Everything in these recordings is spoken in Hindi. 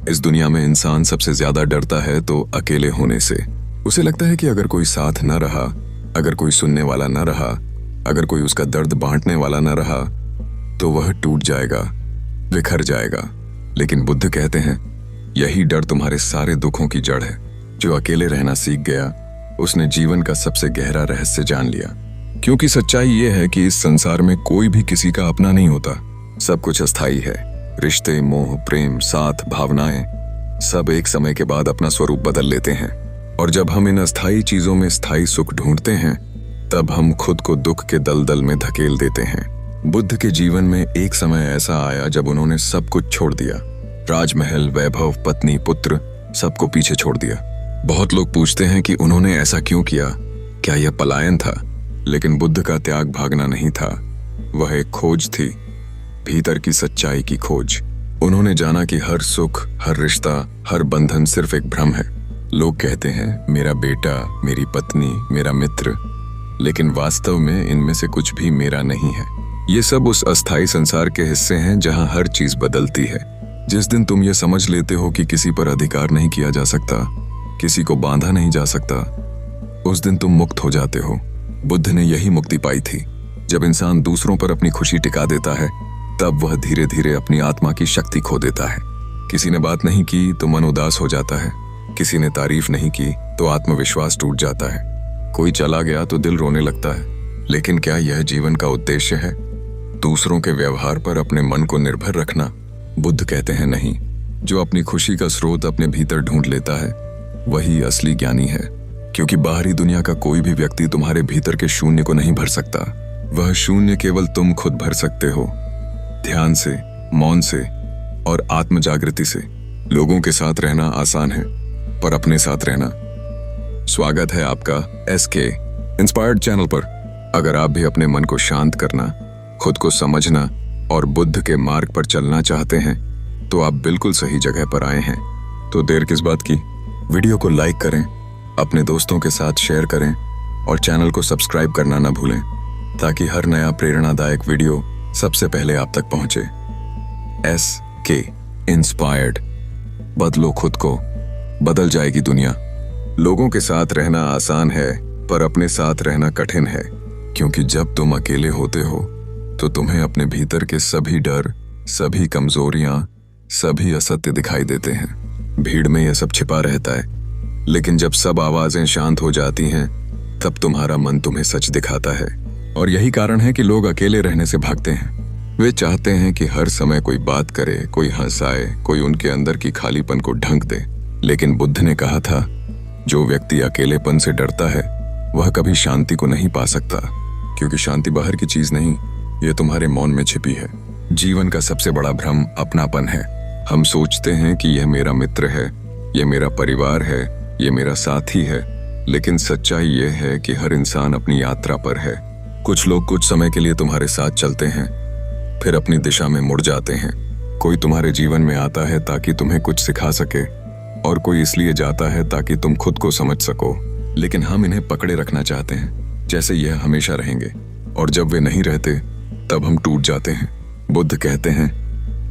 इस दुनिया में इंसान सबसे ज्यादा डरता है तो अकेले होने से। उसे लगता है कि अगर कोई साथ न रहा, अगर कोई सुनने वाला न रहा, अगर कोई उसका दर्द बांटने वाला न रहा, तो वह टूट जाएगा, बिखर जाएगा। लेकिन बुद्ध कहते हैं, यही डर तुम्हारे सारे दुखों की जड़ है। जो अकेले रहना सीख गया, उसने जीवन का सबसे गहरा रहस्य जान लिया। क्योंकि सच्चाई यह है कि इस संसार में कोई भी किसी का अपना नहीं होता। सब कुछ अस्थाई है। रिश्ते, मोह, प्रेम, साथ, भावनाएं सब एक समय के बाद अपना स्वरूप बदल लेते हैं। और जब हम इन अस्थाई चीजों में स्थायी सुख ढूंढते हैं, तब हम खुद को दुख के दलदल में धकेल देते हैं। बुद्ध के जीवन में एक समय ऐसा आया जब उन्होंने सब कुछ छोड़ दिया। राजमहल, वैभव, पत्नी, पुत्र, सबको पीछे छोड़ दिया। बहुत लोग पूछते हैं कि उन्होंने ऐसा क्यों किया, क्या यह पलायन था? लेकिन बुद्ध का त्याग भागना नहीं था, वह एक खोज थी, भीतर की सच्चाई की खोज। उन्होंने जाना कि हर सुख, हर रिश्ता, हर बंधन सिर्फ एक भ्रम है। लोग कहते हैं मेरा बेटा, मेरी पत्नी, मेरा मित्र, लेकिन वास्तव में इनमें से कुछ भी मेरा नहीं है। ये सब उस अस्थाई संसार के हिस्से हैं जहां हर चीज बदलती है। जिस दिन तुम ये समझ लेते हो कि किसी पर अधिकार नहीं किया जा सकता, किसी को बांधा नहीं जा सकता, उस दिन तुम मुक्त हो जाते हो। बुद्ध ने यही मुक्ति पाई थी। जब इंसान दूसरों पर अपनी खुशी टिका देता है, तब वह धीरे धीरे अपनी आत्मा की शक्ति खो देता है। किसी ने बात नहीं की तो मन उदास हो जाता है, किसी ने तारीफ नहीं की तो आत्मविश्वास टूट जाता है, कोई चला गया तो दिल रोने लगता है। लेकिन क्या यह जीवन का उद्देश्य है? दूसरों के व्यवहार पर अपने मन को निर्भर रखना? बुद्ध कहते हैं नहीं। जो अपनी खुशी का स्रोत अपने भीतर ढूंढ लेता है, वही असली ज्ञानी है। क्योंकि बाहरी दुनिया का कोई भी व्यक्ति तुम्हारे भीतर के शून्य को नहीं भर सकता। वह शून्य केवल तुम खुद भर सकते हो। ध्यान से, मौन से और आत्म जागृति से। लोगों के साथ रहना आसान है, पर अपने साथ रहना। स्वागत है आपका SK इंस्पायर्ड चैनल पर। अगर आप भी अपने मन को शांत करना, खुद को समझना और बुद्ध के मार्ग पर चलना चाहते हैं, तो आप बिल्कुल सही जगह पर आए हैं। तो देर किस बात की? वीडियो को लाइक करें, अपने दोस्तों के साथ शेयर करें और चैनल को सब्सक्राइब करना न भूलें, ताकि हर नया प्रेरणादायक वीडियो सबसे पहले आप तक पहुंचे। SK inspired. बदलो खुद को, बदल जाएगी दुनिया। लोगों के साथ रहना आसान है, पर अपने साथ रहना कठिन है। क्योंकि जब तुम अकेले होते हो, तो तुम्हें अपने भीतर के सभी डर, सभी कमजोरियां, सभी असत्य दिखाई देते हैं। भीड़ में यह सब छिपा रहता है, लेकिन जब सब आवाजें शांत हो जाती हैं, तब तुम्हारा मन तुम्हें सच दिखाता है। और यही कारण है कि लोग अकेले रहने से भागते हैं। वे चाहते हैं कि हर समय कोई बात करे, कोई हंसाए, कोई उनके अंदर की खालीपन को ढंक दे। लेकिन बुद्ध ने कहा था, जो व्यक्ति अकेलेपन से डरता है, वह कभी शांति को नहीं पा सकता। क्योंकि शांति बाहर की चीज नहीं, ये तुम्हारे मौन में छिपी है। जीवन का सबसे बड़ा भ्रम अपनापन है। हम सोचते हैं कि यह मेरा मित्र है, यह मेरा परिवार है, यह मेरा साथी है। लेकिन सच्चाई यह है कि हर इंसान अपनी यात्रा पर है। कुछ लोग कुछ समय के लिए तुम्हारे साथ चलते हैं, फिर अपनी दिशा में मुड़ जाते हैं। कोई तुम्हारे जीवन में आता है ताकि तुम्हें कुछ सिखा सके, और कोई इसलिए जाता है ताकि तुम खुद को समझ सको। लेकिन हम इन्हें पकड़े रखना चाहते हैं, जैसे यह हमेशा रहेंगे। और जब वे नहीं रहते, तब हम टूट जाते हैं। बुद्ध कहते हैं,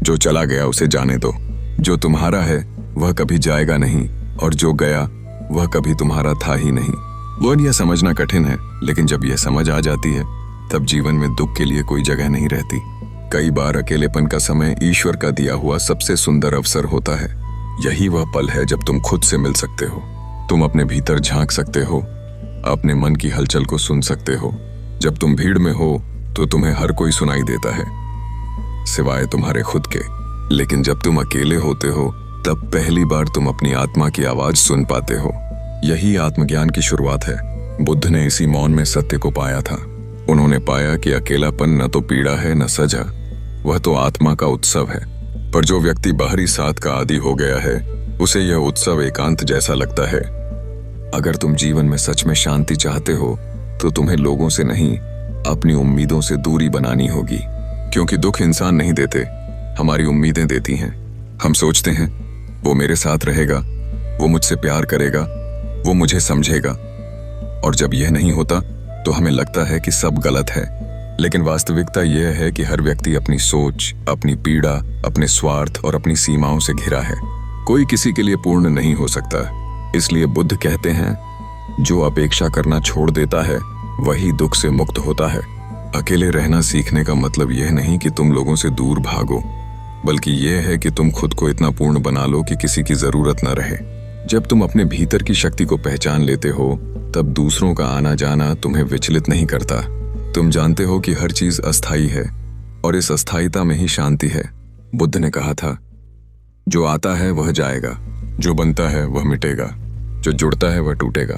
जो चला गया उसे जाने दो। जो तुम्हारा है वह कभी जाएगा नहीं, और जो गया वह कभी तुम्हारा था ही नहीं। वो यह समझना कठिन है, लेकिन जब यह समझ आ जाती है, तब जीवन में दुख के लिए कोई जगह नहीं रहती। कई बार अकेलेपन का समय ईश्वर का दिया हुआ सबसे सुंदर अवसर होता है। यही वह पल है जब तुम खुद से मिल सकते हो। तुम अपने भीतर झांक सकते हो, अपने मन की हलचल को सुन सकते हो। जब तुम भीड़ में हो तो तुम्हें हर कोई सुनाई देता है, सिवाय तुम्हारे खुद के। लेकिन जब तुम अकेले होते हो, तब पहली बार तुम अपनी आत्मा की आवाज सुन पाते हो। यही आत्मज्ञान की शुरुआत है। बुद्ध ने इसी मौन में सत्य को पाया था। उन्होंने पाया कि अकेलापन न तो पीड़ा है, न सजा, वह तो आत्मा का उत्सव है। पर जो व्यक्ति बाहरी साथ का आदी हो गया है, उसे यह उत्सव एकांत जैसा लगता है। अगर तुम जीवन में सच में शांति चाहते हो, तो तुम्हें लोगों से नहीं, अपनी उम्मीदों से दूरी बनानी होगी। क्योंकि दुख इंसान नहीं देते, हमारी उम्मीदें देती हैं। हम सोचते हैं, वो मेरे साथ रहेगा, वो मुझसे प्यार करेगा, वो मुझे समझेगा। और जब यह नहीं होता, तो हमें लगता है कि सब गलत है। लेकिन वास्तविकता यह है कि हर व्यक्ति अपनी सोच, अपनी पीड़ा, अपने स्वार्थ और अपनी सीमाओं से घिरा है। कोई किसी के लिए पूर्ण नहीं हो सकता। इसलिए बुद्ध कहते हैं, जो अपेक्षा करना छोड़ देता है वही दुख से मुक्त होता है। अकेले रहना सीखने का मतलब यह नहीं कि तुम लोगों से दूर भागो, बल्कि यह है कि तुम खुद को इतना पूर्ण बना लो कि किसी की जरूरत न रहे। जब तुम अपने भीतर की शक्ति को पहचान लेते हो, तब दूसरों का आना जाना तुम्हें विचलित नहीं करता। तुम जानते हो कि हर चीज अस्थायी है और इस अस्थायीता में ही शांति है। बुद्ध ने कहा था, जो आता है वह जाएगा, जो बनता है वह मिटेगा, जो जुड़ता है वह टूटेगा,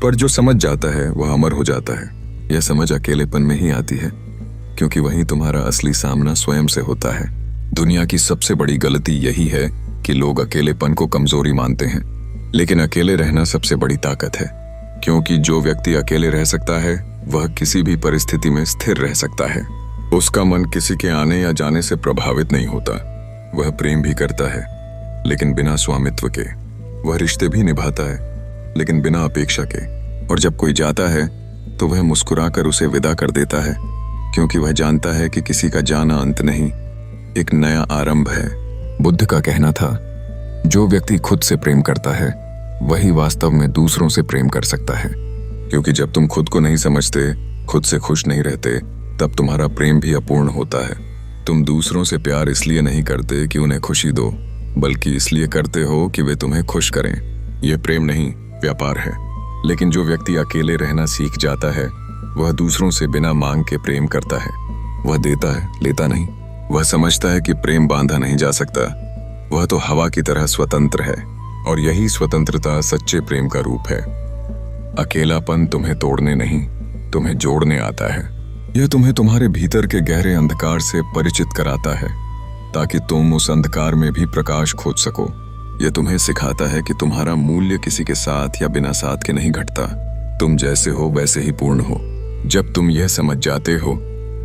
पर जो समझ जाता है वह अमर हो जाता है। यह समझ अकेलेपन में ही आती है, क्योंकि वहीं तुम्हारा असली सामना स्वयं से होता है। दुनिया की सबसे बड़ी गलती यही है कि लोग अकेलेपन को कमजोरी मानते हैं, लेकिन अकेले रहना सबसे बड़ी ताकत है, क्योंकि जो व्यक्ति अकेले रह सकता है वह किसी भी परिस्थिति में स्थिर रह सकता है। उसका मन किसी के आने या जाने से प्रभावित नहीं होता। वह प्रेम भी करता है, लेकिन बिना स्वामित्व के। वह रिश्ते भी निभाता है, लेकिन बिना अपेक्षा के। और जब कोई जाता है तो वह मुस्कुराकर उसे विदा कर देता है, क्योंकि वह जानता है कि किसी का जाना अंत नहीं, एक नया आरंभ है। बुद्ध का कहना था, जो व्यक्ति खुद से प्रेम करता है वही वास्तव में दूसरों से प्रेम कर सकता है। क्योंकि जब तुम खुद को नहीं समझते, खुद से खुश नहीं रहते, तब तुम्हारा प्रेम भी अपूर्ण होता है। तुम दूसरों से प्यार इसलिए नहीं करते कि उन्हें खुशी दो, बल्कि इसलिए करते हो कि वे तुम्हें खुश करें। यह प्रेम नहीं, व्यापार है। लेकिन जो व्यक्ति अकेले रहना सीख जाता है वह दूसरों से बिना मांग के प्रेम करता है। वह देता है, लेता नहीं। वह समझता है कि प्रेम बांधा नहीं जा सकता, वह तो हवा की तरह स्वतंत्र है, और यही स्वतंत्रता सच्चे प्रेम का रूप है। अकेलापन तुम्हें तोड़ने नहीं, तुम्हें जोड़ने आता है। यह तुम्हें तुम्हारे भीतर के गहरे अंधकार से परिचित कराता है, ताकि तुम उस अंधकार में भी प्रकाश खोज सको। यह तुम्हें सिखाता है कि तुम्हारा मूल्य किसी के साथ या बिना साथ के नहीं घटता। तुम जैसे हो वैसे ही पूर्ण हो। जब तुम यह समझ जाते हो,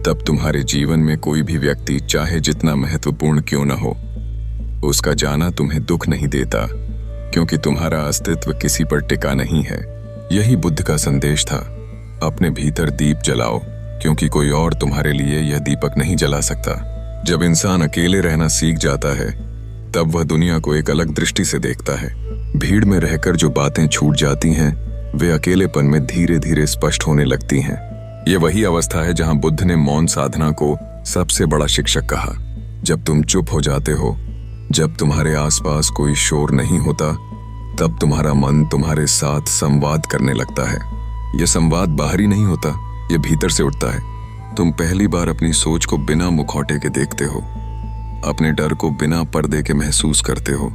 तब तुम्हारे जीवन में कोई भी व्यक्ति चाहे जितना महत्वपूर्ण क्यों न हो, उसका जाना तुम्हें दुख नहीं देता, क्योंकि तुम्हारा अस्तित्व किसी पर टिका नहीं है। यही बुद्ध का संदेश था, अपने भीतर दीप जलाओ, क्योंकि कोई और तुम्हारे लिए यह दीपक नहीं जला सकता। जब इंसान अकेले रहना सीख जाता है, तब वह दुनिया को एक अलग दृष्टि से देखता है। भीड़ में रहकर जो बातें छूट जाती हैं, वे अकेलेपन में धीरे धीरे स्पष्ट होने लगती हैं। यह वही अवस्था है जहां बुद्ध ने मौन साधना को सबसे बड़ा शिक्षक कहा। जब तुम चुप हो जाते हो, जब तुम्हारे आसपास कोई शोर नहीं होता, तब तुम्हारा मन तुम्हारे साथ संवाद करने लगता है। यह संवाद बाहरी नहीं होता, यह भीतर से उठता है। तुम पहली बार अपनी सोच को बिना मुखौटे के देखते हो, अपने डर को बिना पर्दे के महसूस करते हो,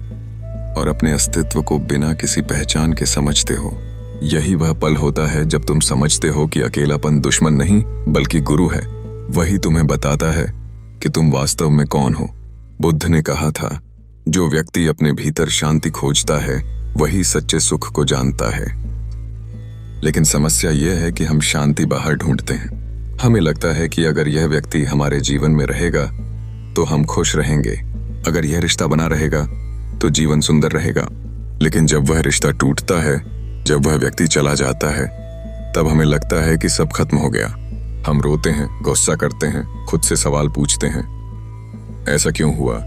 और अपने अस्तित्व को बिना किसी पहचान के समझते हो। यही वह पल होता है जब तुम समझते हो कि अकेलापन दुश्मन नहीं बल्कि गुरु है। वही तुम्हें बताता है कि तुम वास्तव में कौन हो। बुद्ध ने कहा था, जो व्यक्ति अपने भीतर शांति खोजता है वही सच्चे सुख को जानता है। लेकिन समस्या यह है कि हम शांति बाहर ढूंढते हैं। हमें लगता है कि अगर यह व्यक्ति हमारे जीवन में रहेगा तो हम खुश रहेंगे, अगर यह रिश्ता बना रहेगा तो जीवन सुंदर रहेगा। लेकिन जब वह रिश्ता टूटता है, जब वह व्यक्ति चला जाता है, तब हमें लगता है कि सब खत्म हो गया। हम रोते हैं, गुस्सा करते हैं, खुद से सवाल पूछते हैं, ऐसा क्यों हुआ?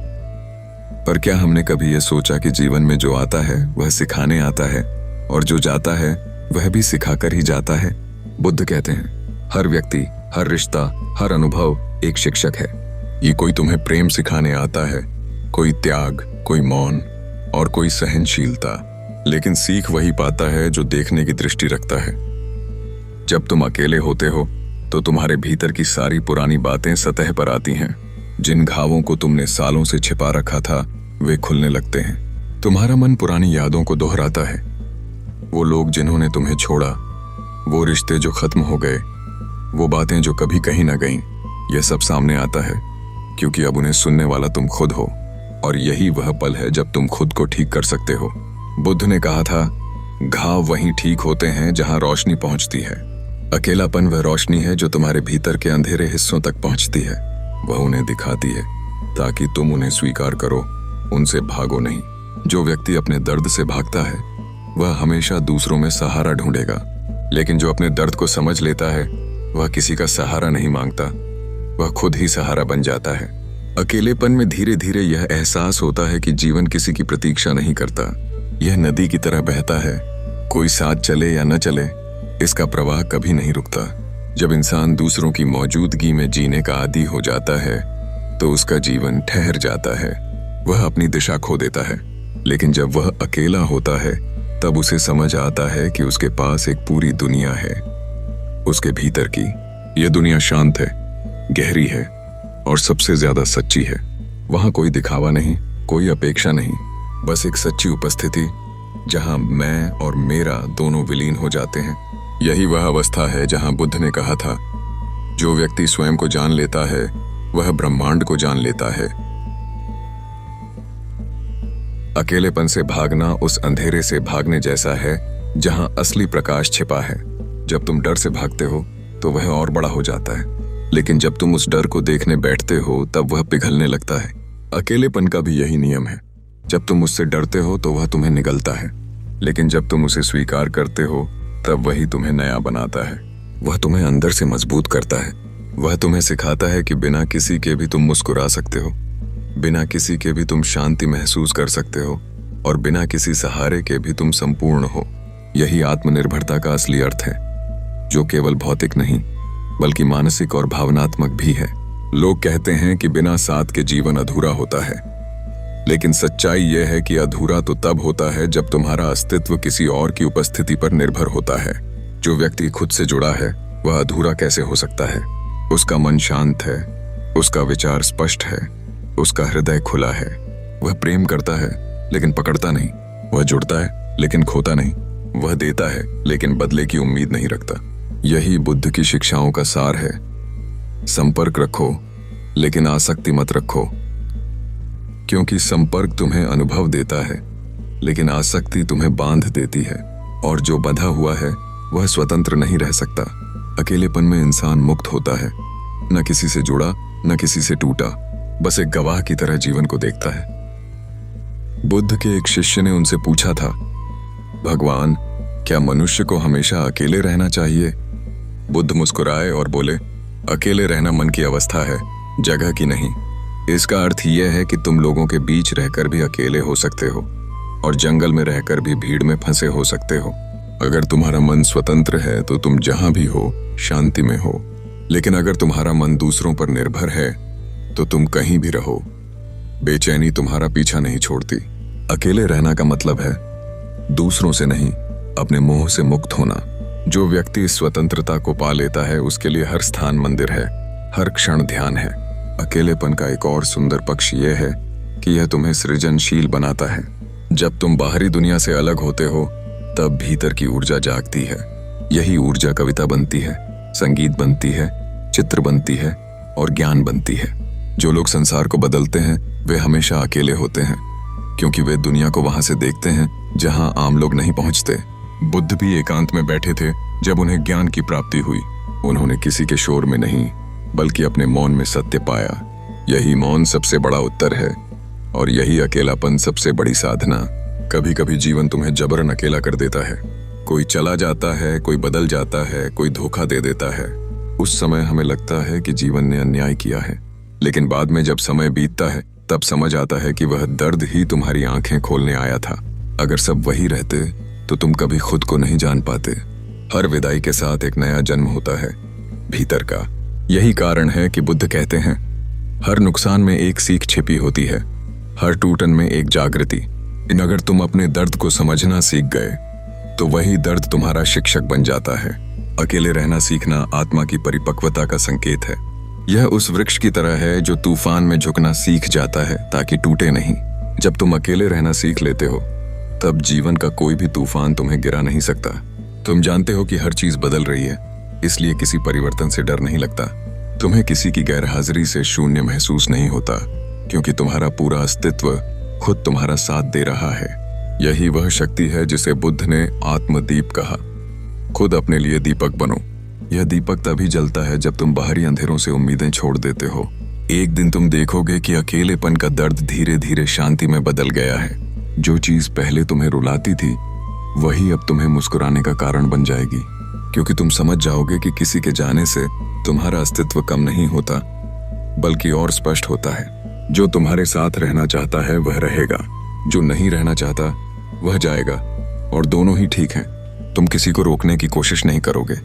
पर क्या हमने कभी यह सोचा कि जीवन में जो आता है वह सिखाने आता है, और जो जाता है वह भी सिखाकर ही जाता है? बुद्ध कहते हैं, हर व्यक्ति, हर रिश्ता, हर अनुभव एक शिक्षक है। ये कोई तुम्हें प्रेम सिखाने आता है, कोई त्याग, कोई मौन और कोई सहनशीलता। लेकिन सीख वही पाता है जो देखने की दृष्टि रखता है। जब तुम अकेले होते हो तो तुम्हारे भीतर की सारी पुरानी बातें सतह पर आती हैं। जिन घावों को तुमने सालों से छिपा रखा था वे खुलने लगते हैं। तुम्हारा मन पुरानी यादों को दोहराता है। वो लोग जिन्होंने तुम्हें छोड़ा, वो रिश्ते जो खत्म हो गए, वो बातें जो कभी कहीं ना गईं, यह सब सामने आता है, क्योंकि अब उन्हें सुनने वाला तुम खुद हो। और यही वह पल है जब तुम खुद को ठीक कर सकते हो। बुद्ध ने कहा था, घाव वहीं ठीक होते हैं जहां रोशनी पहुंचती है। अकेलापन वह रोशनी है जो तुम्हारे भीतर के अंधेरे हिस्सों तक पहुंचती है। वह उन्हें दिखाती है ताकि तुम उन्हें स्वीकार करो, उनसे भागो नहीं। जो व्यक्ति अपने दर्द से भागता है वह हमेशा दूसरों में सहारा ढूंढेगा, लेकिन जो अपने दर्द को समझ लेता है वह किसी का सहारा नहीं मांगता, वह खुद ही सहारा बन जाता है। अकेलेपन में धीरे धीरे यह एहसास होता है कि जीवन किसी की प्रतीक्षा नहीं करता। यह नदी की तरह बहता है, कोई साथ चले या न चले, इसका प्रवाह कभी नहीं रुकता। जब इंसान दूसरों की मौजूदगी में जीने का आदी हो जाता है तो उसका जीवन ठहर जाता है, वह अपनी दिशा खो देता है। लेकिन जब वह अकेला होता है तब उसे समझ आता है कि उसके पास एक पूरी दुनिया है, उसके भीतर की। यह दुनिया शांत है, गहरी है और सबसे ज्यादा सच्ची है। वहां कोई दिखावा नहीं, कोई अपेक्षा नहीं, बस एक सच्ची उपस्थिति जहां मैं और मेरा दोनों विलीन हो जाते हैं। यही वह अवस्था है जहां बुद्ध ने कहा था, जो व्यक्ति स्वयं को जान लेता है वह ब्रह्मांड को जान लेता है। अकेलेपन से भागना उस अंधेरे से भागने जैसा है जहां असली प्रकाश छिपा है। जब तुम डर से भागते हो तो वह और बड़ा हो जाता है, लेकिन जब तुम उस डर को देखने बैठते हो तब वह पिघलने लगता है। अकेलेपन का भी यही नियम है। जब तुम उससे डरते हो तो वह तुम्हें निगलता है, लेकिन जब तुम उसे स्वीकार करते हो तब वही तुम्हें नया बनाता है। वह तुम्हें अंदर से मजबूत करता है। वह तुम्हें सिखाता है कि बिना किसी के भी तुम मुस्कुरा सकते हो, बिना किसी के भी तुम शांति महसूस कर सकते हो और बिना किसी सहारे के भी तुम संपूर्ण हो। यही आत्मनिर्भरता का असली अर्थ है, जो केवल भौतिक नहीं बल्कि मानसिक और भावनात्मक भी है। लोग कहते हैं कि बिना साथ के जीवन अधूरा होता है, लेकिन सच्चाई यह है कि अधूरा तो तब होता है जब तुम्हारा अस्तित्व किसी और की उपस्थिति पर निर्भर होता है। जो व्यक्ति खुद से जुड़ा है वह अधूरा कैसे हो सकता है? उसका मन शांत है, उसका विचार स्पष्ट है, उसका हृदय खुला है। वह प्रेम करता है लेकिन पकड़ता नहीं, वह जुड़ता है लेकिन खोता नहीं, वह देता है लेकिन बदले की उम्मीद नहीं रखता। यही बुद्ध की शिक्षाओं का सार है। संपर्क रखो लेकिन आसक्ति मत रखो, क्योंकि संपर्क तुम्हें अनुभव देता है लेकिन आसक्ति तुम्हें बांध देती है, और जो बंधा हुआ है वह स्वतंत्र नहीं रह सकता। अकेलेपन में इंसान मुक्त होता है, न किसी से जुड़ा न किसी से टूटा, बस एक गवाह की तरह जीवन को देखता है। बुद्ध के एक शिष्य ने उनसे पूछा था, भगवान, क्या मनुष्य को हमेशा अकेले रहना चाहिए? बुद्ध मुस्कुराए और बोले, अकेले रहना मन की अवस्था है, जगह की नहीं। इसका अर्थ यह है कि तुम लोगों के बीच रहकर भी अकेले हो सकते हो और जंगल में रहकर भी भीड़ में फंसे हो सकते हो। अगर तुम्हारा मन स्वतंत्र है तो तुम जहां भी हो शांति में हो, लेकिन अगर तुम्हारा मन दूसरों पर निर्भर है तो तुम कहीं भी रहो, बेचैनी तुम्हारा पीछा नहीं छोड़ती। अकेले रहना का मतलब है दूसरों से नहीं, अपने मोह से मुक्त होना। जो व्यक्ति इस स्वतंत्रता को पा लेता है उसके लिए हर स्थान मंदिर है, हर क्षण ध्यान है। अकेलेपन का एक और सुंदर पक्ष यह है कि यह तुम्हें सृजनशील बनाता है। जब तुम बाहरी दुनिया से अलग होते हो तब भीतर की ऊर्जा जागती है। यही ऊर्जा कविता बनती है, संगीत बनती है, चित्र बनती है और ज्ञान बनती है। जो लोग संसार को बदलते हैं वे हमेशा अकेले होते हैं, क्योंकि वे दुनिया को वहां से देखते हैं जहां आम लोग नहीं पहुंचते। बुद्ध भी एकांत में बैठे थे जब उन्हें ज्ञान की प्राप्ति हुई। उन्होंने किसी के शोर में नहीं बल्कि अपने मौन में सत्य पाया। यही मौन सबसे बड़ा उत्तर है और यही अकेलापन सबसे बड़ी साधना। कभी कभी जीवन तुम्हें जबरन अकेला कर देता है। कोई चला जाता है, कोई बदल जाता है, कोई धोखा दे देता है। उस समय हमें लगता है कि जीवन ने अन्याय किया है, लेकिन बाद में जब समय बीतता है तब समझ आता है कि वह दर्द ही तुम्हारी आंखें खोलने आया था। अगर सब वही रहते तो तुम कभी खुद को नहीं जान पाते। हर विदाई के साथ एक नया जन्म होता है, भीतर का। यही कारण है कि बुद्ध कहते हैं, हर नुकसान में एक सीख छिपी होती है, हर टूटन में एक जागृति। इन अगर तुम अपने दर्द को समझना सीख गए तो वही दर्द तुम्हारा शिक्षक बन जाता है। अकेले रहना सीखना आत्मा की परिपक्वता का संकेत है। यह उस वृक्ष की तरह है जो तूफान में झुकना सीख जाता है ताकि टूटे नहीं। जब तुम अकेले रहना सीख लेते हो तब जीवन का कोई भी तूफान तुम्हें गिरा नहीं सकता। तुम जानते हो कि हर चीज बदल रही है, इसलिए किसी परिवर्तन से डर नहीं लगता। तुम्हें किसी की गैरहाजिरी से शून्य महसूस नहीं होता, क्योंकि तुम्हारा पूरा अस्तित्व खुद तुम्हारा साथ दे रहा है। यही वह शक्ति है जिसे बुद्ध ने आत्मदीप कहा। खुद अपने लिए दीपक बनो। यह दीपक तभी जलता है जब तुम बाहरी अंधेरों से उम्मीदें छोड़ देते हो। एक दिन तुम देखोगे कि अकेलेपन का दर्द धीरे धीरे शांति में बदल गया है। जो चीज पहले तुम्हें रुलाती थी वही अब तुम्हें मुस्कुराने का कारण बन जाएगी, क्योंकि तुम समझ जाओगे कि किसी के जाने से तुम्हारा अस्तित्व कम नहीं होता बल्कि और स्पष्ट होता है। जो तुम्हारे साथ रहना चाहता है वह रहेगा, जो नहीं रहना चाहता वह जाएगा, और दोनों ही ठीक हैं। तुम किसी को रोकने की कोशिश नहीं करोगे,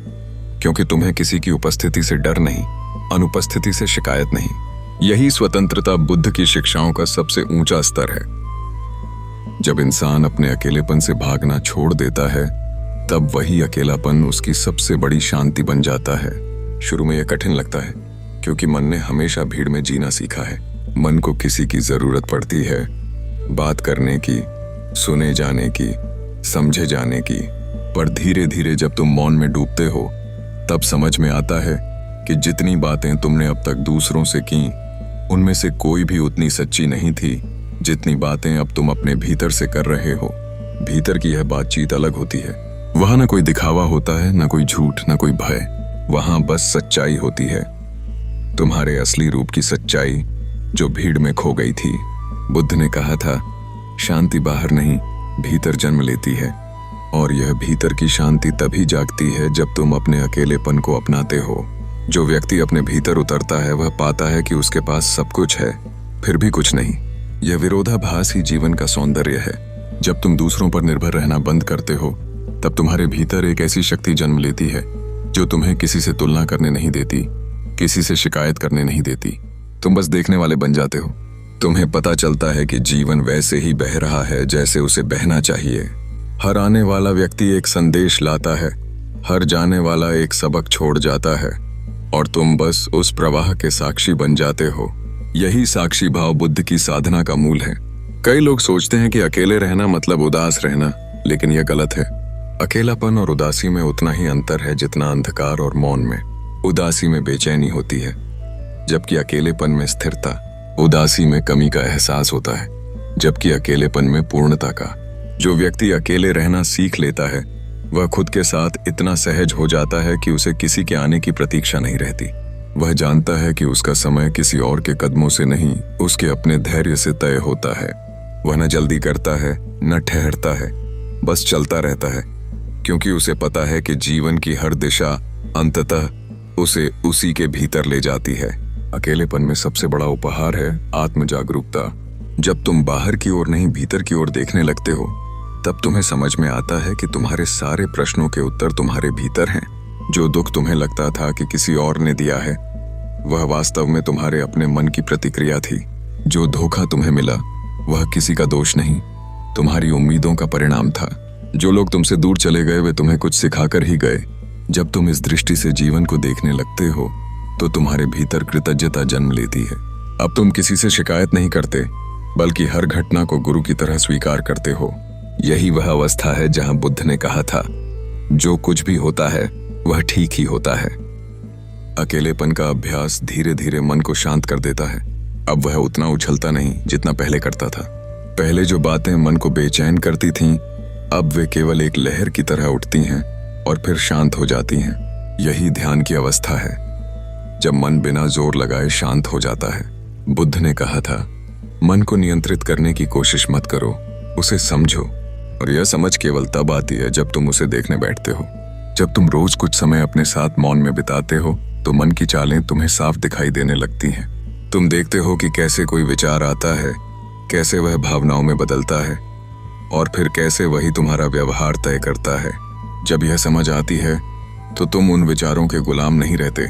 क्योंकि तुम्हें किसी की उपस्थिति से डर नहीं, अनुपस्थिति से शिकायत नहीं। यही स्वतंत्रता बुद्ध की शिक्षाओं का सबसे ऊंचा स्तर है। जब इंसान अपने अकेलेपन से भागना छोड़ देता है, तब वही अकेलापन उसकी सबसे बड़ी शांति बन जाता है। शुरू में यह कठिन लगता है, क्योंकि मन ने हमेशा भीड़ में जीना सीखा है। मन को किसी की जरूरत पड़ती है, बात करने की, सुने जाने की, समझे जाने की। पर धीरे धीरे जब तुम मौन में डूबते हो, तब समझ में आता है कि जितनी बातें तुमने अब तक दूसरों से की, उनमें से कोई भी उतनी सच्ची नहीं थी जितनी बातें अब तुम अपने भीतर से कर रहे हो। भीतर की यह बातचीत अलग होती है। वहां ना कोई दिखावा होता है, ना कोई झूठ, ना कोई भय। वहां बस सच्चाई होती है, तुम्हारे असली रूप की सच्चाई जो भीड़ में खो गई थी। बुद्ध ने कहा था, शांति बाहर नहीं, भीतर जन्म लेती है, और यह भीतर की शांति तभी जागती है जब तुम अपने अकेलेपन को अपनाते हो। जो व्यक्ति अपने भीतर उतरता है वह पाता है कि उसके पास सब कुछ है, फिर भी कुछ नहीं। यह विरोधाभास ही जीवन का सौंदर्य है। जब तुम दूसरों पर निर्भर रहना बंद करते हो, तब तुम्हारे भीतर एक ऐसी शक्ति जन्म लेती है जो तुम्हें किसी से तुलना करने नहीं देती, किसी से शिकायत करने नहीं देती। तुम बस देखने वाले बन जाते हो। तुम्हें पता चलता है कि जीवन वैसे ही बह रहा है जैसे उसे बहना चाहिए। हर आने वाला व्यक्ति एक संदेश लाता है, हर जाने वाला एक सबक छोड़ जाता है, और तुम बस उस प्रवाह के साक्षी बन जाते हो। यही साक्षी भाव बुद्ध की साधना का मूल है। कई लोग सोचते हैं कि अकेले रहना मतलब उदास रहना, लेकिन यह गलत है। अकेलापन और उदासी में उतना ही अंतर है जितना अंधकार और मौन में। उदासी में बेचैनी होती है, जबकि अकेलेपन में स्थिरता। उदासी में कमी का एहसास होता है, जबकि अकेलेपन में पूर्णता का। जो व्यक्ति अकेले रहना सीख लेता है, वह खुद के साथ इतना सहज हो जाता है कि उसे किसी के आने की प्रतीक्षा नहीं रहती। वह जानता है कि उसका समय किसी और के कदमों से नहीं, उसके अपने धैर्य से तय होता है। वह न जल्दी करता है, न ठहरता है, बस चलता रहता है, क्योंकि उसे पता है कि जीवन की हर दिशा अंततः उसे उसी के भीतर ले जाती है। अकेलेपन में सबसे बड़ा उपहार है आत्म जागरूकता। जब तुम बाहर की ओर नहीं, भीतर की ओर देखने लगते हो, तब तुम्हें समझ में आता है कि तुम्हारे सारे प्रश्नों के उत्तर तुम्हारे भीतर हैं। जो दुख तुम्हें लगता था कि किसी और ने दिया है, वह वास्तव में तुम्हारे अपने मन की प्रतिक्रिया थी। जो धोखा तुम्हें मिला, वह किसी का दोष नहीं, तुम्हारी उम्मीदों का परिणाम था। जो लोग तुमसे दूर चले गए, वे तुम्हें कुछ सिखाकर ही गए। जब तुम इस दृष्टि से जीवन को देखने लगते हो, तो तुम्हारे भीतर कृतज्ञता जन्म लेती है। अब तुम किसी से शिकायत नहीं करते, बल्कि हर घटना को गुरु की तरह स्वीकार करते हो। यही वह अवस्था है जहां बुद्ध ने कहा था, जो कुछ भी होता है वह ठीक ही होता है। अकेलेपन का अभ्यास धीरे धीरे मन को शांत कर देता है। अब वह उतना उछलता नहीं जितना पहले करता था। पहले जो बातें मन को बेचैन करती थीं, अब वे केवल एक लहर की तरह उठती हैं और फिर शांत हो जाती हैं। यही ध्यान की अवस्था है, जब मन बिना जोर लगाए शांत हो जाता है। बुद्ध ने कहा था, मन को नियंत्रित करने की कोशिश मत करो, उसे समझो। और यह समझ केवल तब आती है जब तुम उसे देखने बैठते हो। जब तुम रोज कुछ समय अपने साथ मौन में बिताते हो, तो मन की चालें तुम्हें साफ दिखाई देने लगती हैं। तुम देखते हो कि कैसे कोई विचार आता है, कैसे वह भावनाओं में बदलता है, और फिर कैसे वही तुम्हारा व्यवहार तय करता है। जब यह समझ आती है, तो तुम उन विचारों के गुलाम नहीं रहते,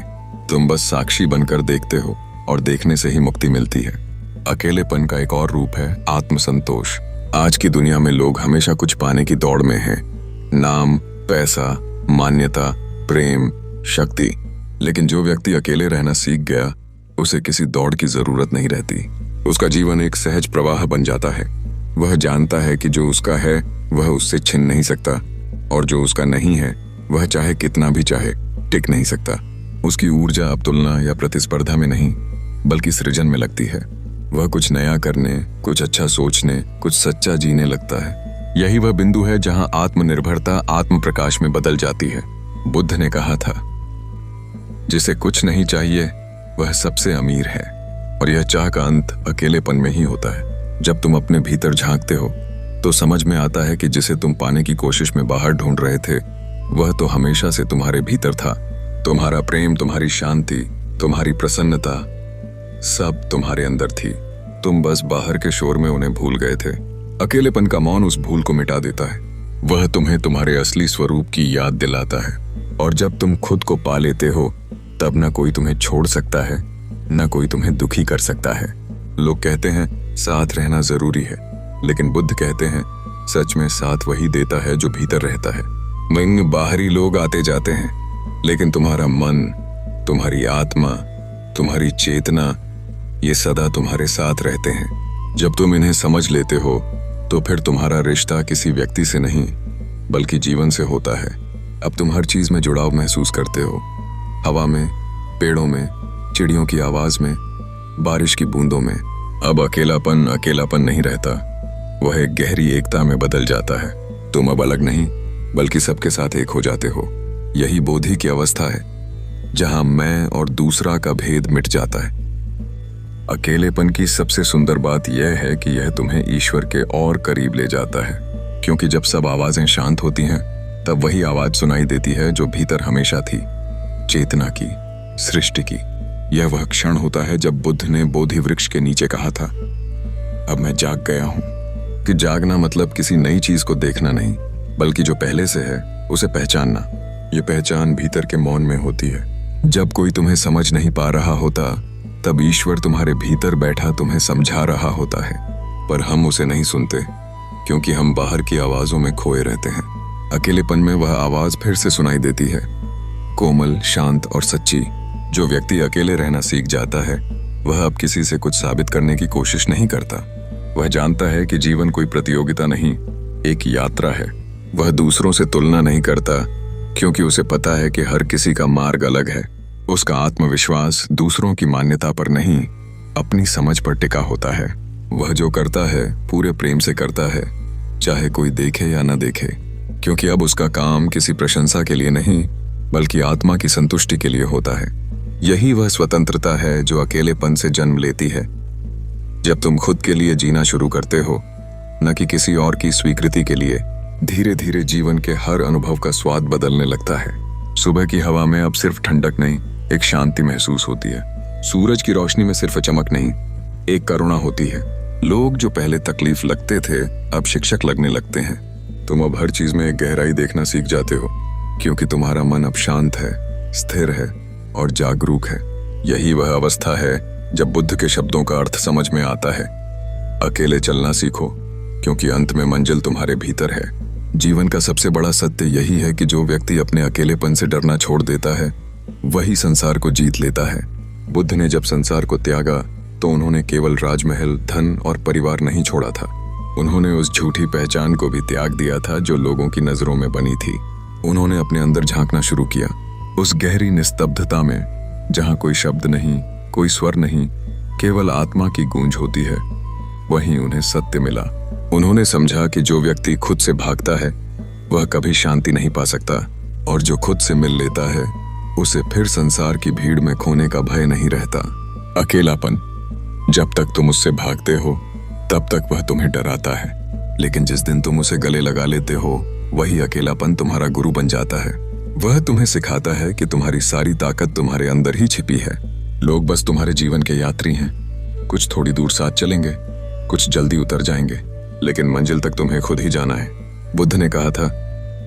तुम बस साक्षी बनकर देखते हो, और देखने से ही मुक्ति मिलती है। अकेलेपन का एक और रूप है आत्मसंतोष। आज की दुनिया में लोग हमेशा कुछ पाने की दौड़ में हैं, नाम, पैसा, मान्यता, प्रेम, शक्ति। लेकिन जो व्यक्ति अकेले रहना सीख गया, उसे किसी दौड़ की जरूरत नहीं रहती। उसका जीवन एक सहज प्रवाह बन जाता है। वह जानता है कि जो उसका है वह उससे छिन नहीं सकता, और जो उसका नहीं है वह चाहे कितना भी चाहे टिक नहीं सकता। उसकी ऊर्जा अब तुलना या प्रतिस्पर्धा में नहीं, बल्कि सृजन में लगती है। वह कुछ नया करने, कुछ अच्छा सोचने, कुछ सच्चा जीने लगता है। यही वह बिंदु है जहां आत्मनिर्भरता आत्म प्रकाश में बदल जाती है। बुद्ध ने कहा था, जिसे कुछ नहीं चाहिए वह सबसे अमीर है, और यह चाह का अंत अकेलेपन में ही होता है। जब तुम अपने भीतर झांकते हो, तो समझ में आता है कि जिसे तुम पाने की कोशिश में बाहर ढूंढ रहे थे, वह तो हमेशा से तुम्हारे भीतर था। तुम्हारा प्रेम, तुम्हारी शांति, तुम्हारी प्रसन्नता, सब तुम्हारे अंदर थी। तुम बस बाहर के शोर में उन्हें भूल गए थे। अकेलेपन का मौन उस भूल को मिटा देता है। वह तुम्हें तुम्हारे असली स्वरूप की याद दिलाता है। और जब तुम खुद को पा लेते हो, तब न कोई तुम्हें छोड़ सकता है, न कोई तुम्हें दुखी कर सकता है। लोग कहते हैं साथ रहना जरूरी है, लेकिन बुद्ध कहते हैं सच में साथ वही देता है जो भीतर रहता है। वहीं बाहरी लोग आते जाते हैं, लेकिन तुम्हारा मन, तुम्हारी आत्मा, तुम्हारी चेतना, ये सदा तुम्हारे साथ रहते हैं। जब तुम इन्हें समझ लेते हो, तो फिर तुम्हारा रिश्ता किसी व्यक्ति से नहीं, बल्कि जीवन से होता है। अब तुम हर चीज में जुड़ाव महसूस करते हो। हवा में, पेड़ों में, चिड़ियों की आवाज में, बारिश की बूंदों में। अब अकेलापन अकेलापन नहीं रहता, वह एक गहरी एकता में बदल जाता है। तुम अब अलग नहीं, बल्कि सबके साथ एक हो जाते हो। यही बोधि की अवस्था है, जहां मैं और दूसरा का भेद मिट जाता है। अकेलेपन की सबसे सुंदर बात यह है कि यह तुम्हें ईश्वर के और करीब ले जाता है, क्योंकि जब सब आवाजें शांत होती हैं, तब वही आवाज सुनाई देती है जो भीतर हमेशा थी, चेतना की, सृष्टि की। यह वह क्षण होता है जब बुद्ध ने बोधि वृक्ष के नीचे कहा था, अब मैं जाग गया हूं। कि जागना मतलब किसी नई चीज को देखना नहीं, बल्कि जो पहले से है उसे पहचानना। ये पहचान भीतर के मौन में होती है। जब कोई तुम्हें समझ नहीं पा रहा होता, तब ईश्वर तुम्हारे भीतर बैठा तुम्हें समझा रहा होता है, पर हम उसे नहीं सुनते, क्योंकि हम बाहर की आवाजों में खोए रहते हैं। अकेलेपन में वह आवाज फिर से सुनाई देती है, कोमल, शांत और सच्ची। जो व्यक्ति अकेले रहना सीख जाता है, वह अब किसी से कुछ साबित करने की कोशिश नहीं करता। वह जानता है कि जीवन कोई प्रतियोगिता नहीं, एक यात्रा है। वह दूसरों से तुलना नहीं करता, क्योंकि उसे पता है कि हर किसी का मार्ग अलग है। उसका आत्मविश्वास दूसरों की मान्यता पर नहीं, अपनी समझ पर टिका होता है। वह जो करता है पूरे प्रेम से करता है, चाहे कोई देखे या न देखे, क्योंकि अब उसका काम किसी प्रशंसा के लिए नहीं, बल्कि आत्मा की संतुष्टि के लिए होता है। यही वह स्वतंत्रता है जो अकेलेपन से जन्म लेती है। जब तुम खुद के लिए जीना शुरू करते हो, न कि किसी और की स्वीकृति के लिए, धीरे धीरे जीवन के हर अनुभव का स्वाद बदलने लगता है। सुबह की हवा में अब सिर्फ ठंडक नहीं, एक शांति महसूस होती है। सूरज की रोशनी में सिर्फ चमक नहीं, एक करुणा होती है। लोग जो पहले तकलीफ लगते थे, अब शिक्षक लगने लगते हैं। तुम अब हर चीज में एक गहराई देखना सीख जाते हो, क्योंकि तुम्हारा मन अब शांत है, स्थिर है और जागरूक है। यही वह अवस्था है जब बुद्ध के शब्दों का अर्थ समझ में आता है, अकेले चलना सीखो, क्योंकि अंत में मंजिल तुम्हारे भीतर है। जीवन का सबसे बड़ा सत्य यही है कि जो व्यक्ति अपने अकेलेपन से डरना छोड़ देता है, वही संसार को जीत लेता है। बुद्ध ने जब संसार को त्यागा, तो उन्होंने केवल राजमहल, धन और परिवार नहीं छोड़ा था। उन्होंने उस झूठी पहचान को भी त्याग दिया था जो लोगों की नजरों में बनी थी। उन्होंने अपने अंदर झांकना शुरू किया, उस गहरी निस्तब्धता में, जहां कोई शब्द नहीं, कोई स्वर नहीं, केवल आत्मा की गूंज होती है। वहीं उन्हें सत्य मिला। उन्होंने समझा कि जो व्यक्ति खुद से भागता है, वह कभी शांति नहीं पा सकता, और जो खुद से मिल लेता है, उसे फिर संसार की भीड़ में खोने का भय नहीं रहता। अकेलापन, जब तक तुम उससे भागते हो, तब तक वह तुम्हें डराता है, लेकिन जिस दिन तुम उसे गले लगा लेते हो, वही अकेलापन तुम्हारा गुरु बन जाता है। वह तुम्हें सिखाता है कि तुम्हारी सारी ताकत तुम्हारे अंदर ही छिपी है। लोग बस तुम्हारे जीवन के यात्री हैं। कुछ थोड़ी दूर साथ चलेंगे, कुछ जल्दी उतर जाएंगे, लेकिन मंजिल तक तुम्हें खुद ही जाना है। बुद्ध ने कहा था,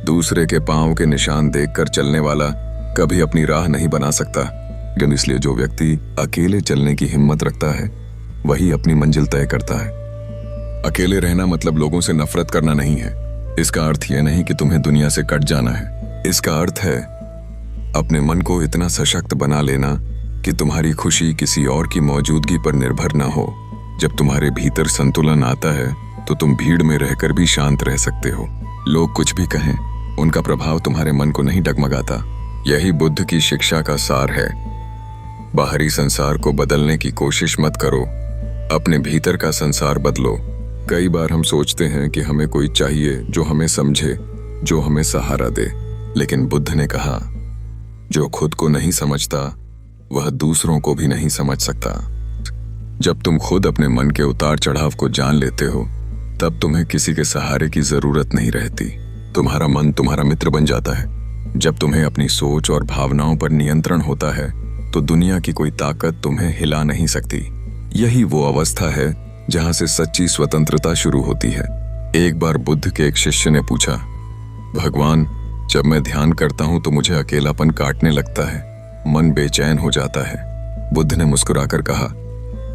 दूसरे के पांव के निशान देखकर चलने वाला कभी अपनी राह नहीं बना सकता, लेकिन इसलिए जो व्यक्ति अकेले चलने की हिम्मत रखता है, वही अपनी मंजिल तय करता है। अकेले रहना मतलब लोगों से नफरत करना नहीं है। इसका अर्थ यह नहीं कि तुम्हें दुनिया से कट जाना है। इसका अर्थ है अपने मन को इतना सशक्त बना लेना कि तुम्हारी खुशी किसी और की मौजूदगी पर निर्भर न हो। जब तुम्हारे भीतर संतुलन आता है, तो तुम भीड़ में रहकर भी शांत रह सकते हो। लोग कुछ भी कहें, उनका प्रभाव तुम्हारे मन को नहीं डगमगाता। यही बुद्ध की शिक्षा का सार है। बाहरी संसार को बदलने की कोशिश मत करो, अपने भीतर का संसार बदलो। कई बार हम सोचते हैं कि हमें कोई चाहिए जो हमें समझे, जो हमें सहारा दे, लेकिन बुद्ध ने कहा, जो खुद को नहीं समझता, वह दूसरों को भी नहीं समझ सकता। जब तुम खुद अपने मन के उतार चढ़ाव को जान लेते हो, तब तुम्हें किसी के सहारे की जरूरत नहीं रहती। तुम्हारा मन तुम्हारा मित्र बन जाता है। जब तुम्हें अपनी सोच और भावनाओं पर नियंत्रण होता है, तो दुनिया की कोई ताकत तुम्हें हिला नहीं सकती। यही वो अवस्था है जहां से सच्ची स्वतंत्रता शुरू होती है। एक बार बुद्ध के एक शिष्य ने पूछा, भगवान, जब मैं ध्यान करता हूं तो मुझे अकेलापन काटने लगता है, मन बेचैन हो जाता है। बुद्ध ने मुस्कुराकर कहा,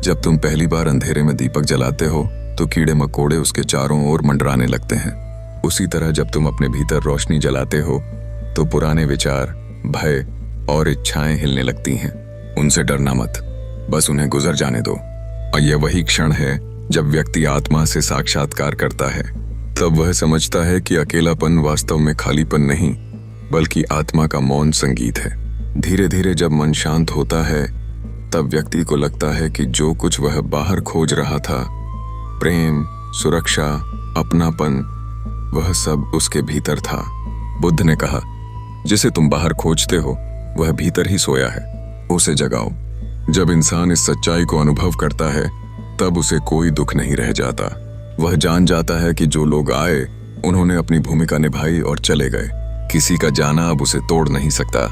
जब तुम पहली बार अंधेरे में दीपक जलाते हो तो कीड़े मकोड़े उसके चारों ओर मंडराने लगते हैं। उसी तरह जब तुम अपने भीतर रोशनी जलाते हो तो पुराने विचार, भय और इच्छाएं हिलने लगती हैं। उनसे डरना मत, बस उन्हें गुजर जाने दो। और यह वही क्षण है जब व्यक्ति आत्मा से साक्षात्कार करता है। तब वह समझता है कि अकेलापन वास्तव में खालीपन नहीं, बल्कि आत्मा का मौन संगीत है। धीरे धीरे जब मन शांत होता है तब व्यक्ति को लगता है कि जो कुछ वह बाहर खोज रहा था, प्रेम, सुरक्षा, अपनापन, वह सब उसके भीतर था। बुद्ध ने कहा, जिसे तुम बाहर खोजते हो वह भीतर ही सोया है, उसे जगाओ। जब इंसान इस सच्चाई को अनुभव करता है तब उसे कोई दुख नहीं रह जाता। वह जान जाता है कि जो लोग आए उन्होंने अपनी भूमिका निभाई और चले गए। किसी का जाना अब उसे तोड़ नहीं सकता,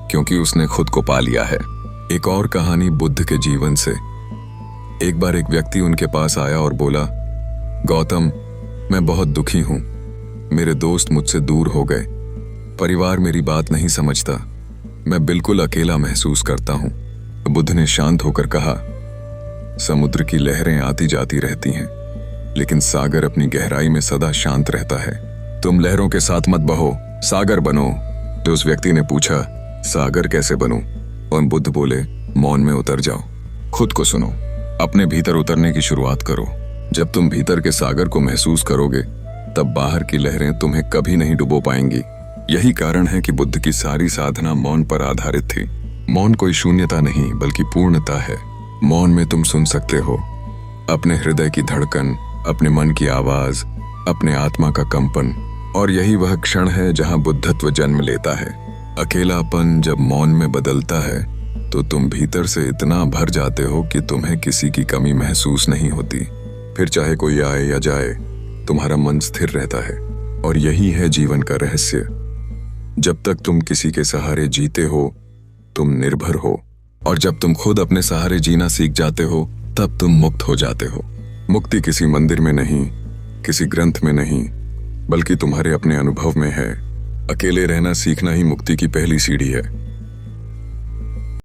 क्योंकि उसने खुद को पा लिया है। एक और कहानी बुद्ध के जीवन से। एक बार एक व्यक्ति उनके पास आया और बोला, गौतम, मैं बहुत दुखी हूं। मेरे दोस्त मुझसे दूर हो गए, परिवार मेरी बात नहीं समझता, मैं बिल्कुल अकेला महसूस करता हूं। बुद्ध ने शांत होकर कहा, समुद्र की लहरें आती जाती रहती हैं, लेकिन सागर अपनी गहराई में सदा शांत रहता है। तुम लहरों के साथ मत बहो, सागर बनो। तो उस व्यक्ति ने पूछा, सागर कैसे बनूं? और बुद्ध बोले, मौन में उतर जाओ, खुद को सुनो, अपने भीतर उतरने की शुरुआत करो। जब तुम भीतर के सागर को महसूस करोगे तब बाहर की लहरें तुम्हें कभी नहीं डुबो पाएंगी। यही कारण है कि बुद्ध की सारी साधना मौन पर आधारित थी। मौन कोई शून्यता नहीं बल्कि पूर्णता है। मौन में तुम सुन सकते हो अपने हृदय की धड़कन, अपने मन की आवाज, अपने आत्मा का कंपन। और यही वह क्षण है जहां बुद्धत्व जन्म लेता है। अकेलापन जब मौन में बदलता है तो तुम भीतर से इतना भर जाते हो कि तुम्हें किसी की कमी महसूस नहीं होती। फिर चाहे कोई आए या जाए, तुम्हारा मन स्थिर रहता है। और यही है जीवन का रहस्य। जब तक तुम किसी के सहारे जीते हो तुम निर्भर हो, और जब तुम खुद अपने सहारे जीना सीख जाते हो तब तुम मुक्त हो जाते हो। मुक्ति किसी मंदिर में नहीं, किसी ग्रंथ में नहीं, बल्कि तुम्हारे अपने अनुभव में है। अकेले रहना सीखना ही मुक्ति की पहली सीढ़ी है।